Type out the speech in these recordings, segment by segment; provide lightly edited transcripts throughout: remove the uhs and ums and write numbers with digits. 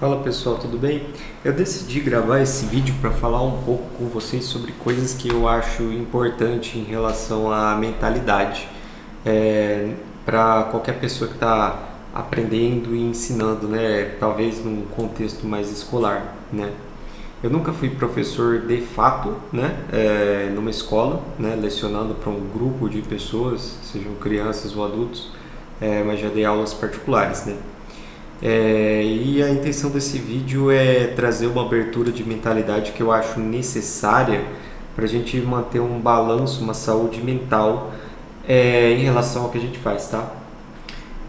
Fala pessoal, tudo bem? Eu decidi gravar esse vídeo para falar um pouco com vocês sobre coisas que eu acho importante em relação à mentalidade para qualquer pessoa que está aprendendo e ensinando, né? Talvez num contexto mais escolar, né? Eu nunca fui professor de fato, né? Numa escola, né? Lecionando para um grupo de pessoas, sejam crianças ou adultos, mas já dei aulas particulares, né? E a intenção desse vídeo é trazer uma abertura de mentalidade que eu acho necessária para a gente manter um balanço, uma saúde mental em relação ao que a gente faz, tá?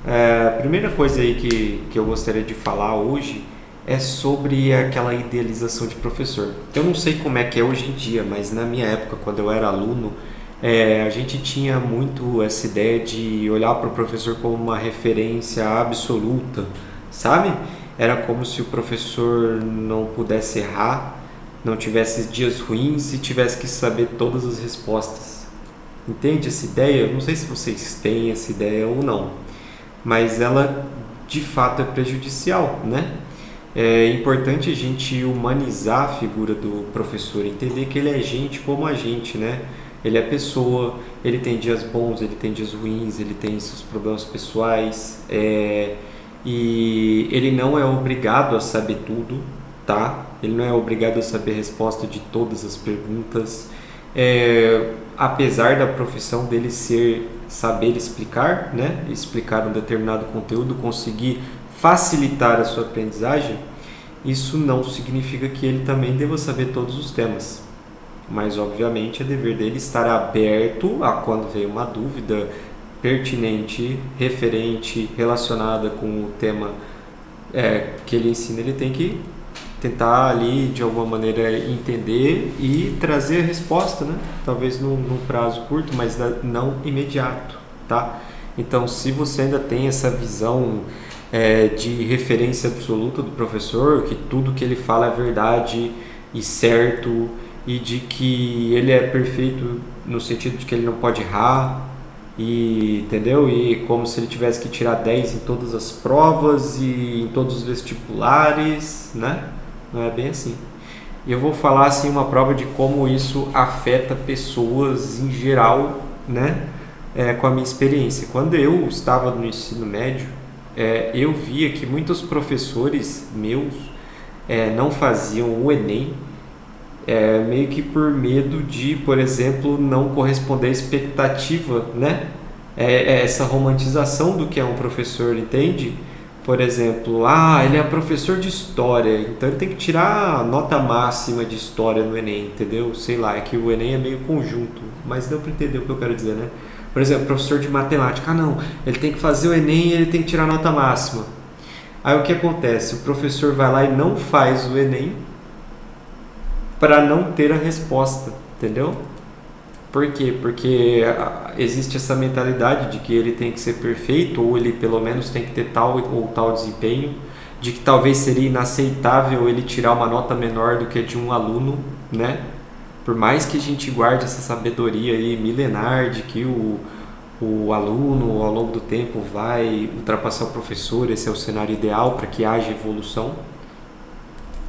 A primeira coisa aí que eu gostaria de falar hoje é sobre aquela idealização de professor. Eu não sei como é que é hoje em dia, mas na minha época, quando eu era aluno, a gente tinha muito essa ideia de olhar para o professor como uma referência absoluta, sabe? Era como se o professor não pudesse errar, não tivesse dias ruins e tivesse que saber todas as respostas. Entende essa ideia? Eu não sei se vocês têm essa ideia ou não, mas ela de fato é prejudicial, né? É importante a gente humanizar a figura do professor, entender que ele é gente como a gente, né? Ele é pessoa, ele tem dias bons, ele tem dias ruins, ele tem seus problemas pessoais, e ele não é obrigado a saber tudo, tá? Ele não é obrigado a saber a resposta de todas as perguntas. Apesar da profissão dele ser saber explicar, né? Explicar um determinado conteúdo, conseguir facilitar a sua aprendizagem, isso não significa que ele também deva saber todos os temas. Mas, obviamente, é dever dele estar aberto a quando vem uma dúvida pertinente, referente, relacionada com o tema que ele ensina, ele tem que tentar ali, de alguma maneira, entender e trazer a resposta, né? Talvez num prazo curto, mas não imediato, tá? Então, se você ainda tem essa visão de referência absoluta do professor, que tudo que ele fala é verdade e certo, e de que ele é perfeito no sentido de que ele não pode errar, entendeu? E como se ele tivesse que tirar 10 em todas as provas e em todos os vestibulares, né? Não é bem assim. E eu vou falar assim uma prova de como isso afeta pessoas em geral, né? Com a minha experiência. Quando eu estava no ensino médio, eu via que muitos professores meus não faziam o Enem, meio que por medo de, por exemplo, não corresponder à expectativa, né? Essa romantização do que é um professor, entende? Por exemplo, ele é professor de história, então ele tem que tirar a nota máxima de história no Enem, entendeu? Sei lá, é que o Enem é meio conjunto, mas deu para entender o que eu quero dizer, né? Por exemplo, professor de matemática, não, ele tem que fazer o Enem e ele tem que tirar a nota máxima. Aí o que acontece? O professor vai lá e não faz o Enem para não ter a resposta, entendeu? Por quê? Porque existe essa mentalidade de que ele tem que ser perfeito, ou ele pelo menos tem que ter tal ou tal desempenho, de que talvez seria inaceitável ele tirar uma nota menor do que a de um aluno, né? Por mais que a gente guarde essa sabedoria aí milenar de que o aluno ao longo do tempo vai ultrapassar o professor, esse é o cenário ideal para que haja evolução,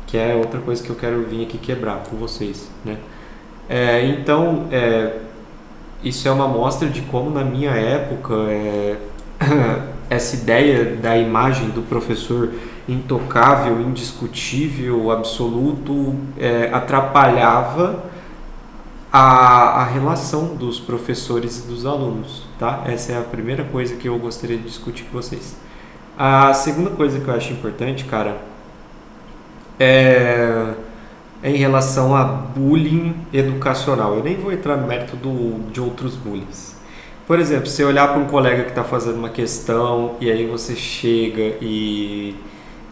que é outra coisa que eu quero vir aqui quebrar com vocês, né? Então, isso é uma amostra de como na minha época essa ideia da imagem do professor intocável, indiscutível, absoluto, atrapalhava a relação dos professores e dos alunos, tá? Essa é a primeira coisa que eu gostaria de discutir com vocês. A segunda coisa que eu acho importante, cara, em relação a bullying educacional. Eu nem vou entrar no mérito de outros bullying. Por exemplo, você olhar para um colega que está fazendo uma questão e aí você chega e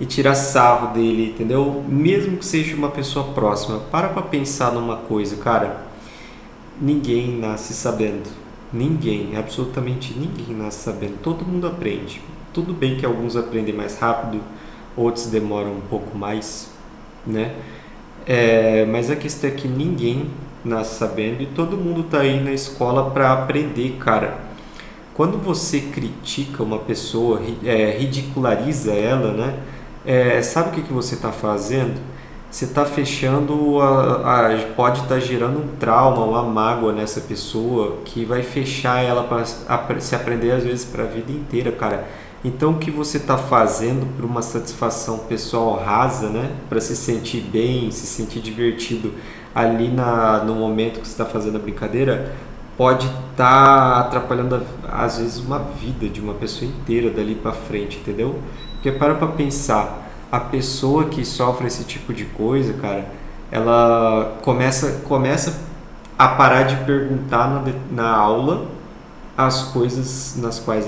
tira sarro dele, entendeu? Mesmo que seja uma pessoa próxima. Para pensar numa coisa, cara. Ninguém nasce sabendo. Ninguém, absolutamente ninguém nasce sabendo. Todo mundo aprende. Tudo bem que alguns aprendem mais rápido, outros demoram um pouco mais, né? Mas a questão é que ninguém nasce sabendo e todo mundo está aí na escola para aprender, cara. Quando você critica uma pessoa, ridiculariza ela, né? Sabe o que, que você está fazendo? Você está fechando, pode estar gerando um trauma, uma mágoa nessa pessoa que vai fechar ela para se aprender às vezes para a vida inteira, cara. Então o que você está fazendo por uma satisfação pessoal rasa, né? Para se sentir bem, se sentir divertido ali no momento que você está fazendo a brincadeira, pode estar atrapalhando às vezes uma vida de uma pessoa inteira dali para frente, entendeu? Porque para pensar, a pessoa que sofre esse tipo de coisa, cara, ela começa a parar de perguntar na aula as coisas nas quais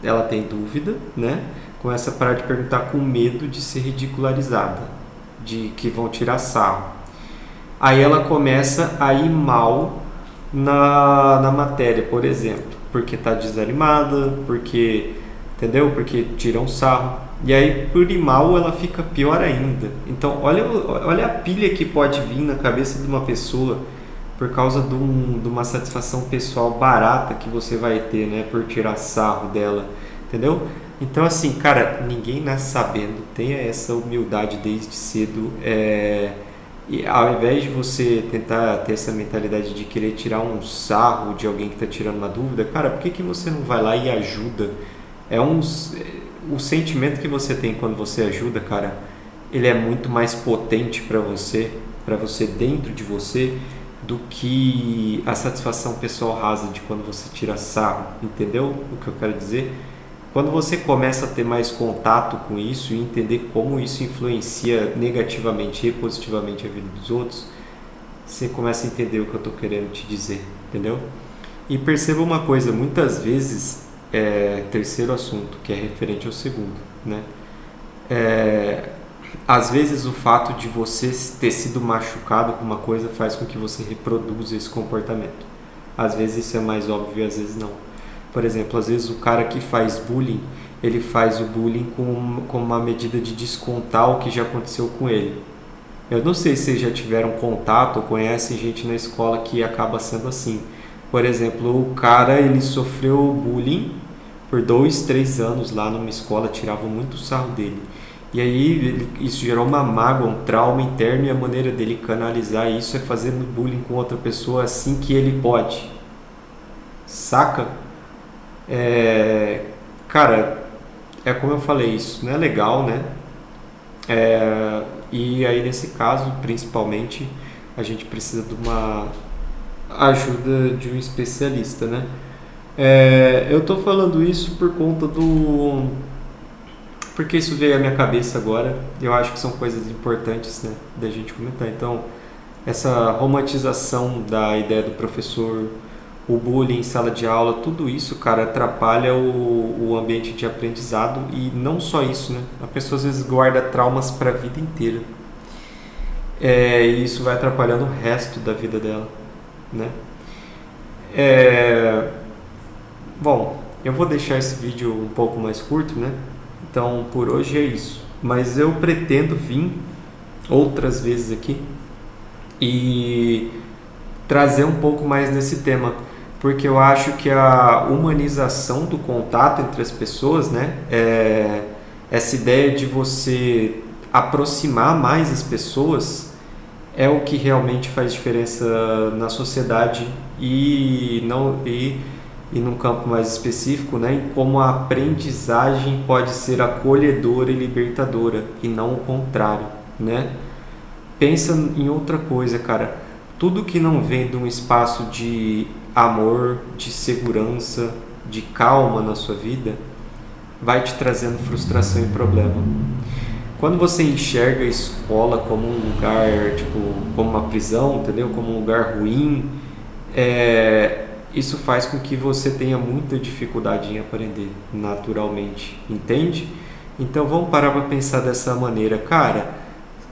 ela tem dúvida, né? Começa a parar de perguntar com medo de ser ridicularizada, de que vão tirar sarro. Aí ela começa a ir mal na matéria, por exemplo, porque está desanimada, porque, entendeu? Porque tiram sarro. E aí, por ir mal, ela fica pior ainda. Então, olha a pilha que pode vir na cabeça de uma pessoa por causa de uma satisfação pessoal barata que você vai ter, né? Por tirar sarro dela, entendeu? Então, assim, cara, ninguém nasce sabendo. Tenha essa humildade desde cedo. E ao invés de você tentar ter essa mentalidade de querer tirar um sarro de alguém que está tirando uma dúvida, cara, por que você não vai lá e ajuda? O sentimento que você tem quando você ajuda, cara, ele é muito mais potente para você dentro de você, do que a satisfação pessoal rasa de quando você tira sarro, entendeu o que eu quero dizer? Quando você começa a ter mais contato com isso e entender como isso influencia negativamente e positivamente a vida dos outros, você começa a entender o que eu estou querendo te dizer, entendeu? E perceba uma coisa, muitas vezes, terceiro assunto, que é referente ao segundo, né? Às vezes o fato de você ter sido machucado com uma coisa faz com que você reproduza esse comportamento. Às vezes isso é mais óbvio, às vezes não. Por exemplo, às vezes o cara que faz bullying, ele faz o bullying com uma medida de descontar o que já aconteceu com ele. Eu não sei se vocês já tiveram contato ou conhecem gente na escola que acaba sendo assim. Por exemplo, o cara, ele sofreu bullying por 2, 3 anos lá numa escola, tiravam muito sarro dele. E aí isso gerou uma mágoa, um trauma interno, e a maneira dele canalizar isso é fazendo bullying com outra pessoa assim que ele pode. Saca? Cara, é como eu falei, isso não é legal, né? E aí nesse caso, principalmente, a gente precisa de uma ajuda de um especialista, né? Eu tô falando isso por conta porque isso veio à minha cabeça agora. Eu acho que são coisas importantes, né, da gente comentar. Então, essa romantização da ideia do professor, o bullying em sala de aula, tudo isso, cara, atrapalha o ambiente de aprendizado. E não só isso, né? A pessoa às vezes guarda traumas para a vida inteira. E isso vai atrapalhando o resto da vida dela, né? Bom, eu vou deixar esse vídeo um pouco mais curto, né? Então, por hoje é isso. Mas eu pretendo vir outras vezes aqui e trazer um pouco mais nesse tema, porque eu acho que a humanização do contato entre as pessoas, né, essa ideia de você aproximar mais as pessoas é o que realmente faz diferença na sociedade e num campo mais específico, né, em como a aprendizagem pode ser acolhedora e libertadora e não o contrário, né? Pensa em outra coisa, cara. Tudo que não vem de um espaço de amor, de segurança, de calma na sua vida, vai te trazendo frustração e problema. Quando você enxerga a escola como um lugar, tipo, como uma prisão, entendeu? Como um lugar ruim, isso faz com que você tenha muita dificuldade em aprender naturalmente, entende? Então vamos parar para pensar dessa maneira, cara.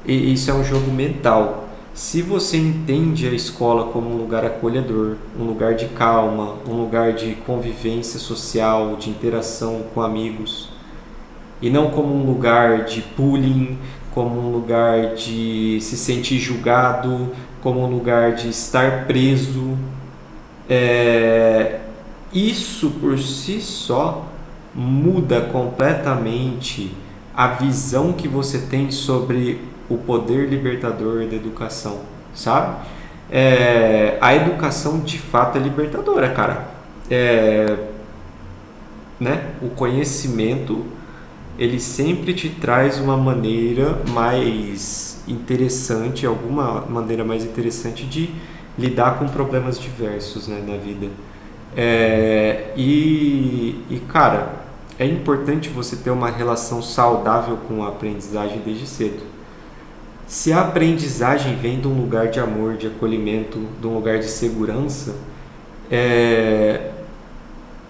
Isso é um jogo mental. Se você entende a escola como um lugar acolhedor, um lugar de calma, um lugar de convivência social, de interação com amigos, e não como um lugar de bullying, como um lugar de se sentir julgado, como um lugar de estar preso, isso por si só muda completamente a visão que você tem sobre o poder libertador da educação, sabe? A educação de fato é libertadora, cara. Né? O conhecimento ele sempre te traz uma maneira mais interessante, alguma maneira mais interessante de lidar com problemas diversos, né, na vida. Cara, é importante você ter uma relação saudável com a aprendizagem desde cedo. Se a aprendizagem vem de um lugar de amor, de acolhimento, de um lugar de segurança,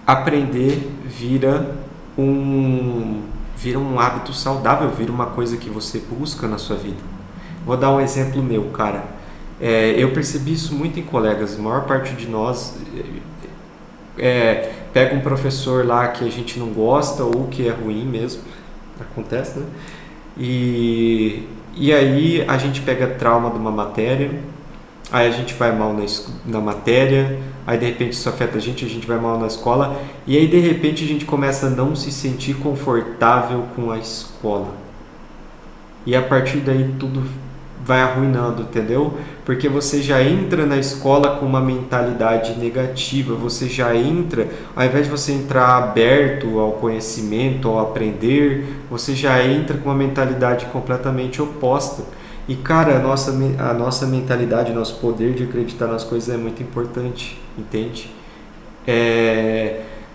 aprender vira um hábito saudável, vira uma coisa que você busca na sua vida. Vou dar um exemplo meu, cara. Eu percebi isso muito em colegas. A maior parte de nós pega um professor lá que a gente não gosta ou que é ruim mesmo. Acontece, né? E aí a gente pega trauma de uma matéria, aí a gente vai mal na matéria, aí de repente isso afeta a gente vai mal na escola, e aí de repente a gente começa a não se sentir confortável com a escola. E a partir daí tudo vai arruinando, entendeu? Porque você já entra na escola com uma mentalidade negativa, você já entra, ao invés de você entrar aberto ao conhecimento, ao aprender, você já entra com uma mentalidade completamente oposta. E cara, a nossa mentalidade, nosso poder de acreditar nas coisas é muito importante, entende?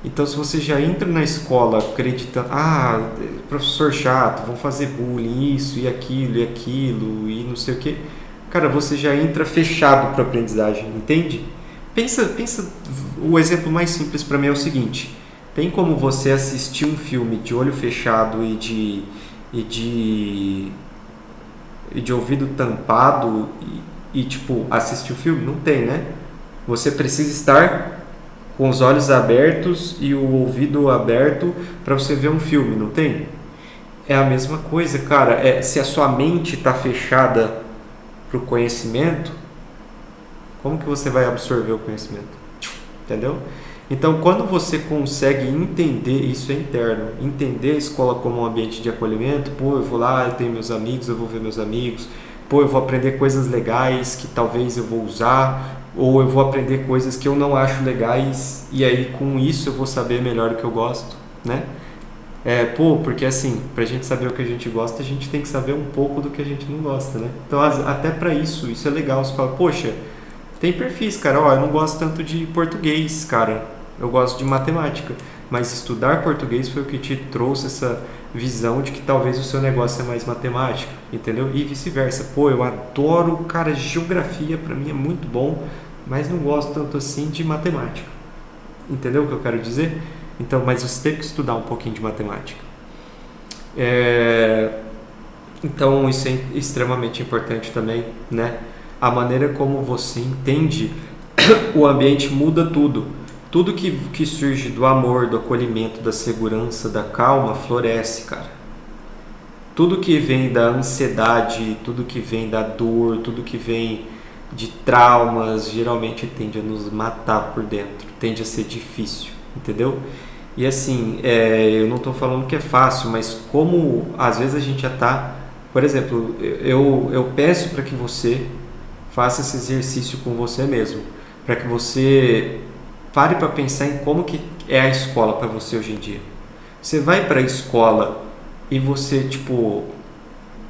Então se você já entra na escola acreditando, professor chato, vão fazer bullying, isso e aquilo e não sei o que, cara, você já entra fechado para a aprendizagem, entende? Pensa, o exemplo mais simples para mim é o seguinte: tem como você assistir um filme de olho fechado e de ouvido tampado e tipo, assistir o filme? Não tem, né? Você precisa estar com os olhos abertos e o ouvido aberto para você ver um filme, não tem? É a mesma coisa, cara. Se a sua mente está fechada para o conhecimento, como que você vai absorver o conhecimento? Entendeu? Então, quando você consegue entender, isso é interno, entender a escola como um ambiente de acolhimento, eu vou lá, eu tenho meus amigos, eu vou ver meus amigos, eu vou aprender coisas legais que talvez eu vou usar, ou eu vou aprender coisas que eu não acho legais, e aí com isso eu vou saber melhor o que eu gosto, né? Porque assim, pra gente saber o que a gente gosta, a gente tem que saber um pouco do que a gente não gosta, né? Então, até pra isso é legal. Você fala, poxa, tem perfis, cara, eu não gosto tanto de português, cara, eu gosto de matemática, mas estudar português foi o que te trouxe essa visão de que talvez o seu negócio é mais matemática, entendeu? E vice-versa. Eu adoro, cara, geografia pra mim é muito bom, mas não gosto tanto assim de matemática. Entendeu o que eu quero dizer? Então, mas você tem que estudar um pouquinho de matemática. Então, isso é extremamente importante também, né? A maneira como você entende o ambiente muda tudo. Tudo que surge do amor, do acolhimento, da segurança, da calma, floresce, cara. Tudo que vem da ansiedade, tudo que vem da dor, tudo que vem de traumas, geralmente tende a nos matar por dentro, tende a ser difícil, entendeu? E assim, eu não estou falando que é fácil, mas como às vezes a gente já está... Por exemplo, eu peço para que você faça esse exercício com você mesmo, para que você pare para pensar em como que é a escola para você hoje em dia. Você vai para a escola e você,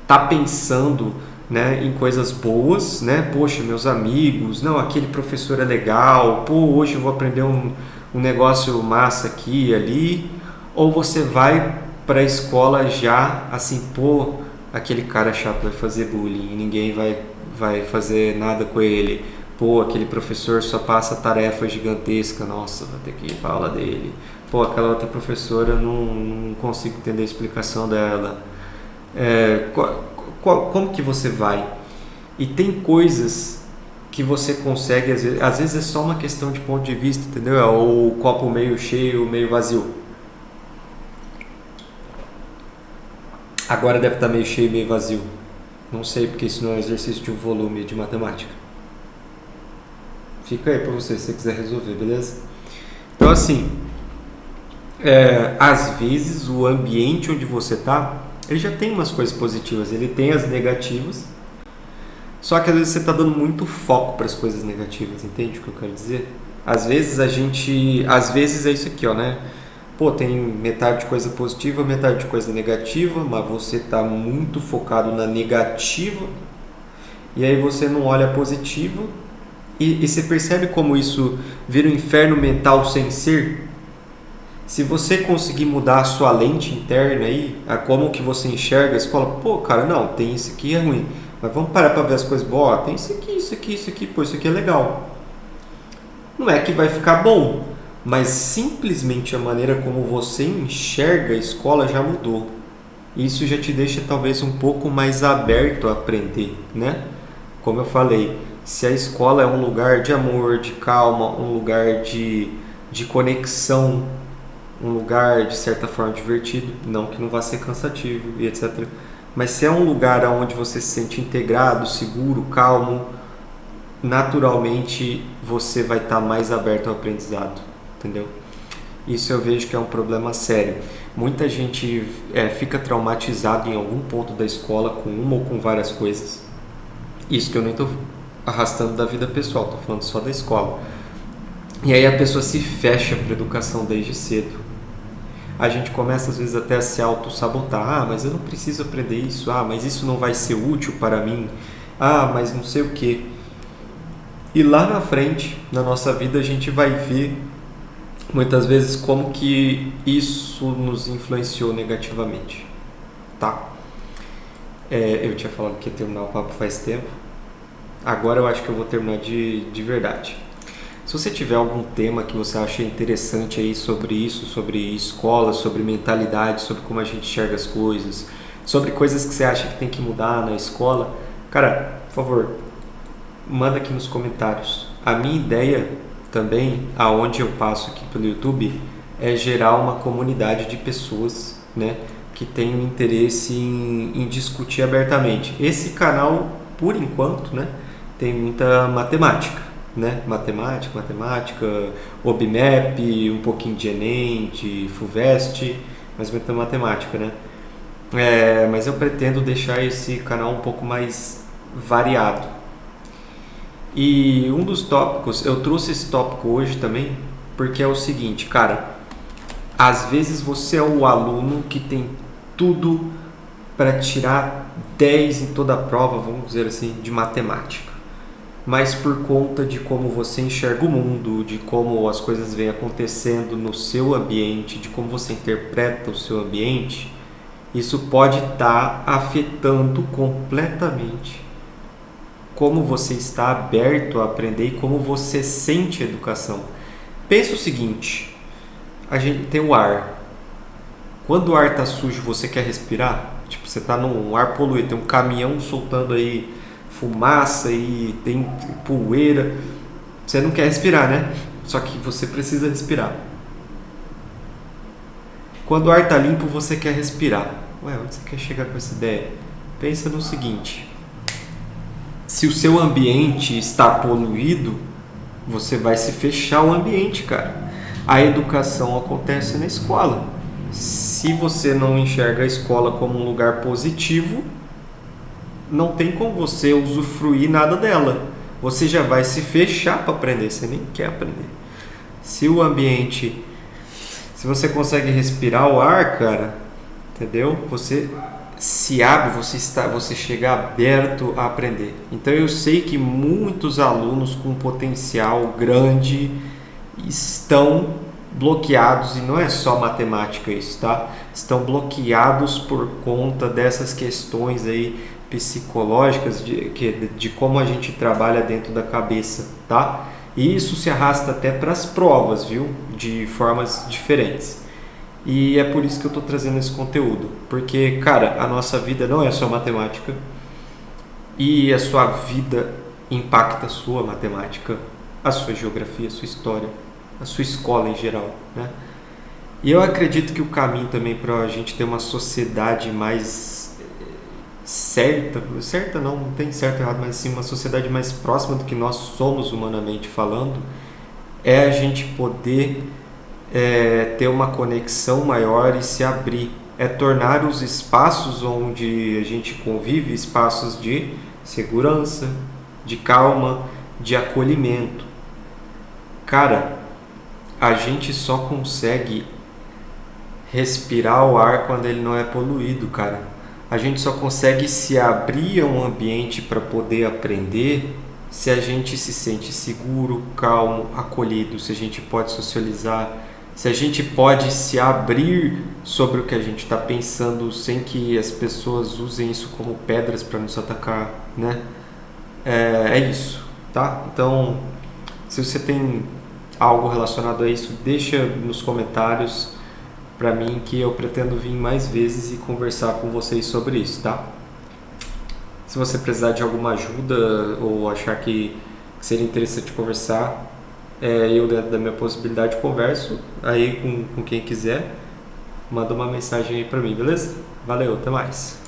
tá pensando, né, em coisas boas, né? Poxa, meus amigos, não, aquele professor é legal, hoje eu vou aprender um negócio massa aqui e ali. Ou você vai para a escola já assim, aquele cara chato vai fazer bullying, ninguém vai fazer nada com ele. Aquele professor só passa tarefa gigantesca, nossa, vou ter que ir para a aula dele. Aquela outra professora, não consigo entender a explicação dela. Como que você vai? E tem coisas que você consegue, às vezes é só uma questão de ponto de vista, entendeu? É o copo meio cheio, meio vazio. Agora deve estar meio cheio, meio vazio. Não sei, porque isso não é um exercício de um volume de matemática. Fica aí para você, se você quiser resolver, beleza? Então, assim, às vezes o ambiente onde você está ele já tem umas coisas positivas, ele tem as negativas, só que às vezes você está dando muito foco para as coisas negativas, entende o que eu quero dizer? Às vezes às vezes é isso aqui, ó, né? Pô, tem metade de coisa positiva, metade de coisa negativa, mas você está muito focado na negativa, e aí você não olha a positiva, e você percebe como isso vira um inferno mental sem ser? Se você conseguir mudar a sua lente interna aí, a como que você enxerga a escola, pô, cara, não, tem isso aqui é ruim, mas vamos parar para ver as coisas boas, tem isso aqui, isso aqui, isso aqui, pô, isso aqui é legal. Não é que vai ficar bom, mas simplesmente a maneira como você enxerga a escola já mudou. Isso já te deixa talvez um pouco mais aberto a aprender, né? Como eu falei, se a escola é um lugar de amor, de calma, um lugar de conexão, um lugar de certa forma divertido, não que não vá ser cansativo e etc. Mas se é um lugar onde você se sente integrado, seguro, calmo, naturalmente você vai estar mais aberto ao aprendizado, entendeu? Isso eu vejo que é um problema sério. Muita gente fica traumatizado em algum ponto da escola com uma ou com várias coisas. Isso que eu nem estou arrastando da vida pessoal, estou falando só da escola. E aí a pessoa se fecha para a educação desde cedo. A gente começa às vezes até a se auto-sabotar. Ah, mas eu não preciso aprender isso. Ah, mas isso não vai ser útil para mim. Ah, mas não sei o quê. E lá na frente, na nossa vida, a gente vai ver muitas vezes como que isso nos influenciou negativamente, tá? Eu tinha falado que ia terminar o papo faz tempo. Agora eu acho que eu vou terminar de verdade. Se você tiver algum tema que você acha interessante aí sobre isso, sobre escola, sobre mentalidade, sobre como a gente enxerga as coisas, sobre coisas que você acha que tem que mudar na escola, cara, por favor, manda aqui nos comentários. A minha ideia também, aonde eu passo aqui pelo YouTube, é gerar uma comunidade de pessoas, né, que tenham interesse em discutir abertamente. Esse canal, por enquanto, né, tem muita matemática, né, matemática, OBMAP, um pouquinho de Enem, de FUVEST, mas muita matemática, né. Mas eu pretendo deixar esse canal um pouco mais variado. E um dos tópicos, eu trouxe esse tópico hoje também, porque é o seguinte, cara, às vezes você é o aluno que tem tudo para tirar 10 em toda a prova, vamos dizer assim, de matemática. Mas por conta de como você enxerga o mundo, de como as coisas vêm acontecendo no seu ambiente, de como você interpreta o seu ambiente, isso pode estar afetando completamente como você está aberto a aprender e como você sente a educação. Pensa o seguinte, a gente tem o ar. Quando o ar está sujo, você quer respirar? Tipo, você está num ar poluído, tem um caminhão soltando aí fumaça e tem poeira. Você não quer respirar, né? Só que você precisa respirar. Quando o ar está limpo, você quer respirar. Ué, onde você quer chegar com essa ideia? Pensa no seguinte. Se o seu ambiente está poluído, você vai se fechar o ambiente, cara. A educação acontece na escola. Se você não enxerga a escola como um lugar positivo, não tem como você usufruir nada dela. Você já vai se fechar para aprender, você nem quer aprender. Se o ambiente, se você consegue respirar o ar, cara, entendeu? Você se abre, você chega aberto a aprender. Então eu sei que muitos alunos com potencial grande estão bloqueados, e não é só matemática isso, tá? Estão bloqueados por conta dessas questões aí psicológicas de como a gente trabalha dentro da cabeça, tá? E isso se arrasta até para as provas, viu? De formas diferentes. E é por isso que eu estou trazendo esse conteúdo, porque, cara, a nossa vida não é só matemática e a sua vida impacta a sua matemática, a sua geografia, a sua história, a sua escola em geral, né? E eu acredito que o caminho também para a gente ter uma sociedade mais certa não tem certo e errado, mas sim uma sociedade mais próxima do que nós somos humanamente falando, é a gente poder ter uma conexão maior e se abrir. é tornar os espaços onde a gente convive espaços de segurança, de calma, de acolhimento. Cara, a gente só consegue respirar o ar quando ele não é poluído, cara. A gente só consegue se abrir a um ambiente para poder aprender se a gente se sente seguro, calmo, acolhido, se a gente pode socializar, se a gente pode se abrir sobre o que a gente está pensando sem que as pessoas usem isso como pedras para nos atacar, né? É isso, tá? Então, se você tem algo relacionado a isso, deixa nos comentários para mim, que eu pretendo vir mais vezes e conversar com vocês sobre isso, tá? Se você precisar de alguma ajuda ou achar que seria interessante conversar, eu dentro da minha possibilidade converso aí com quem quiser, manda uma mensagem aí para mim, beleza? Valeu, até mais!